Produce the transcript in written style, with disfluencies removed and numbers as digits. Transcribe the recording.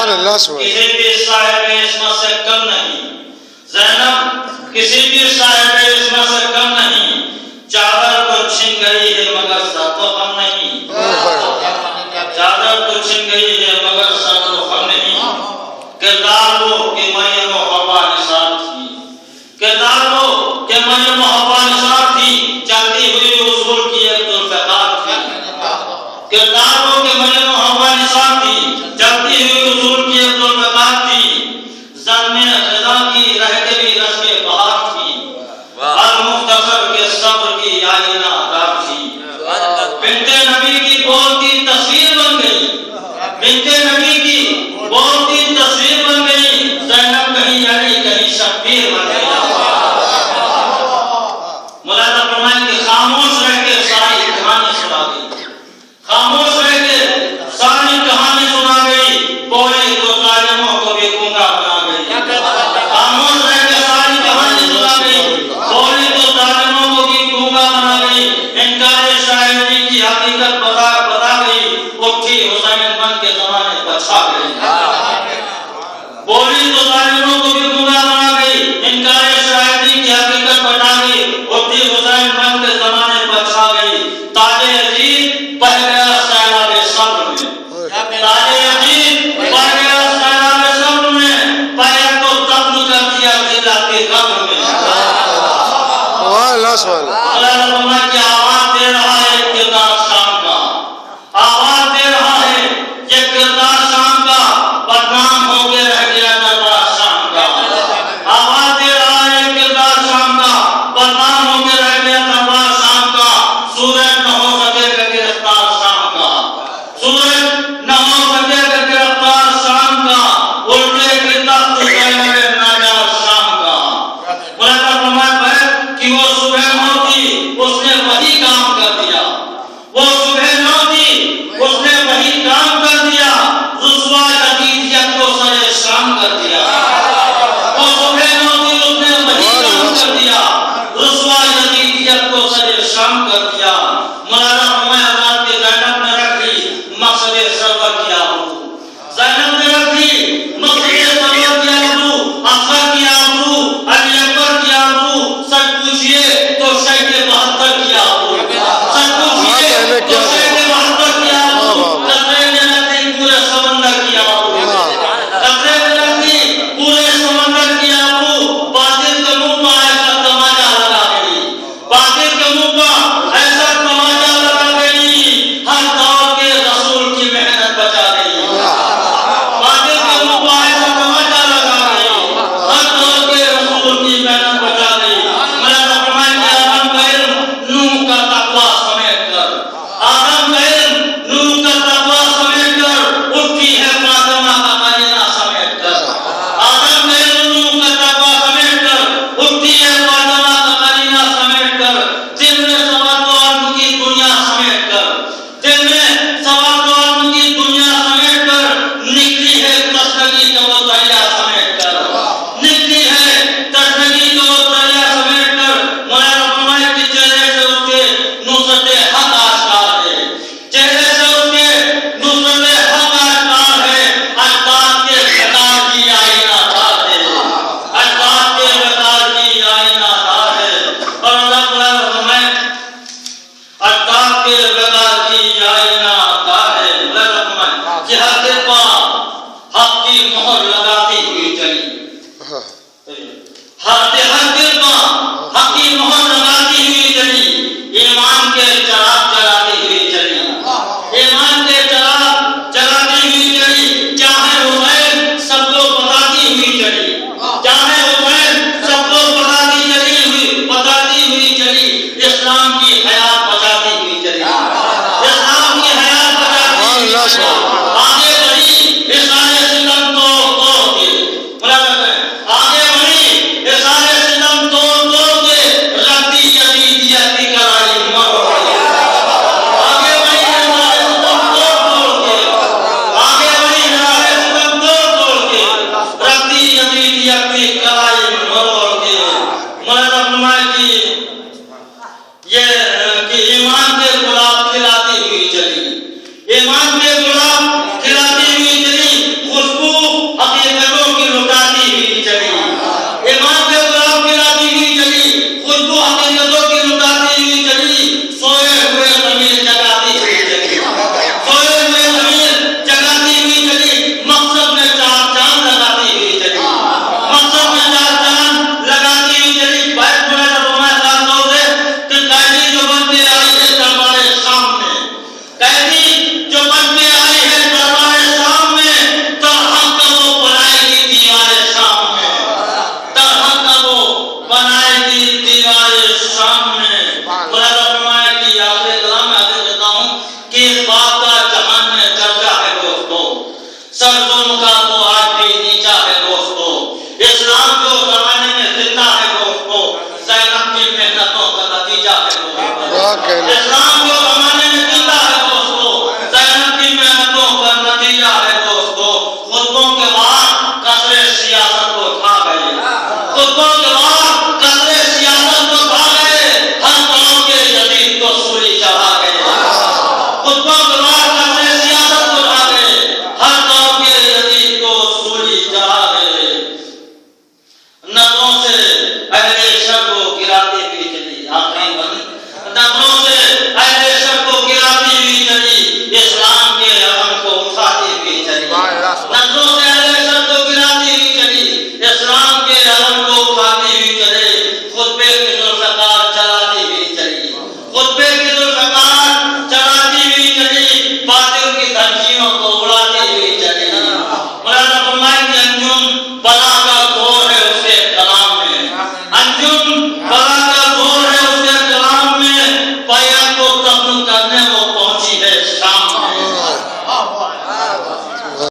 سبحان اللہ کسی بھی صاحب عصمت سے کم نہیں، زینب کسی بھی صاحب عصمت سے کم نہیں، چادر تو چھن گئی ہے مگر سر تو غم نہیں، چادر تو چھن گئی ہے مگر سر تو غم نہیں، کردار وہ کہ مریم و حوا نثار تھی، کردار وہ کہ مریم و حوا نثار تھی، چلتی ہوئی اصول کی ایک ذوالفقار تھی، کردار وہ کہ مریم و حوا نثار تھی، چلتی ہوئی اصول کی ایک ذوالفقار تھی، زن میں خدا کی رہ کے بھی رسم بہار تھی، المختصر کے صبر کی آئینہ دار تھی، بنت نبی کی بولتی تصویر بن گئی، بنت نبی کی بولتی تصویر بن گئی، زینب کہیں علی کہیں شبیر بن گئی۔ مولانا فرمائیں کہ خاموش رہ کے ساری کہانی سنا گئی، خاموش رہ کے ساری کہانی سنا گئی، بولی تو ظالموں کو بھی گنگا بنا گئی، خاموش رہ کے ساری کہانی سنا گئی، بولی تو ظالموں کو بھی گنگا بنا گئی، انکار شاعری کی حقیقت بتا گئی، اٹھی حسین بن کے زمانے بچا گئی، بولی تو ظالموں کو بھی گنگا بنا گئی، انکار شاعری کی حقیقت بتا گئی، اٹھی حسین بن کے زمانے بچا گئی، تاج عزیز بہ گیا سیلاب صبر میں، تاج عزیز بہ گیا سیلاب صبر میں، پیر کو دفن کر دیا خدا کے قبر میں۔ مولانا فرمایا کہ آواز دے رہا ہے کردار شام کا، آواز دے رہا ہے یہ کردار شام کا، بدنام ہو کے رہ گیا دربار شام کا، آواز دے رہا ہے کردار شام کا، بدنام ہو کے رہ گیا دربار شام کا، سورج نہ ہو سکے گا گرفتار شام کا، سورج نہ ہو سکے گا گرفتار شام کا، الٹے کی تخت زینب ناجار شام کا۔ مولانا فرمایا کہ وہ صبح نو تھی اس نے وہی کام کر دیا، وہ صبح نو تھی اس نے وہی کام کر دیا، رسوا جدیدیت کو سر شام کر دیا، وہ صبح نو تھی اس نے وہی کام کر دیا، رسوا جدیدیت کو سر شام کر دیا۔ مولانا فرمایا رات کے زینب نے رکھ لی مقصد سرور کی آبرو، زینب نے رکھ لی مقصد سرور کی آبرو، اصغر کی آبرو، علی اکبر کی آبرو، سچ پوچھئے تو شہد 72 کی آبرو، سچ پوچھئے تو شہد 72 کی آبرو، قطرے میں رکھتی پورے سمندر کی آبرو، قطرے میں رکھتی پورے سمندر کی آبرو، باطل کے منہ پر ایسا تماچا لگا گئی، باطل کے منہ پر ایسا تماچا لگا گئی، ہر دور کے رسول کی محنت بچا گئی، باطل کے منہ پر ایسا تماچا لگا گئی، ہر دور کے رسول کی محنت بچا گئی۔ مولانا فرمائیں کہ آدم کا علم نوح کا تقویٰ سمیٹ کر، آدم کا علم نوح کا تقویٰ سمیٹ کر، اٹھی ہے فاطمہ کا مدینہ سمیٹ کر، آدم کا علم نوح کا تقویٰ سمیٹ کر، اٹھی ہے فاطمہ کا مدینہ سمیٹ کر، دل میں سواد و علم کی دنیا سمیٹ کر، دل میں سواد و علم کی دنیا سمیٹ کر، نکلی ہے تشنگی کا وہ دریا سمیٹ کر، نکلی ہے تشنگی کا وہ دریا سمیٹ کر۔ مولانا فرمائے کہ چہرے سے اس کے نصرت حق آشکار ہے، چہرے سے اس کے نصرت حق آشکار ہے، اجداد کے وقار کی آئینہ دار ہے، اجداد کے وقار کی آئینہ دار ہے۔ اور اللہ مولانا فرمائے اجداد کے وقار کی آئینہ دار ہے، مولانا فرمائے کہ ہر دل حق کی مہر لگاتی ہوئی چلی، ہر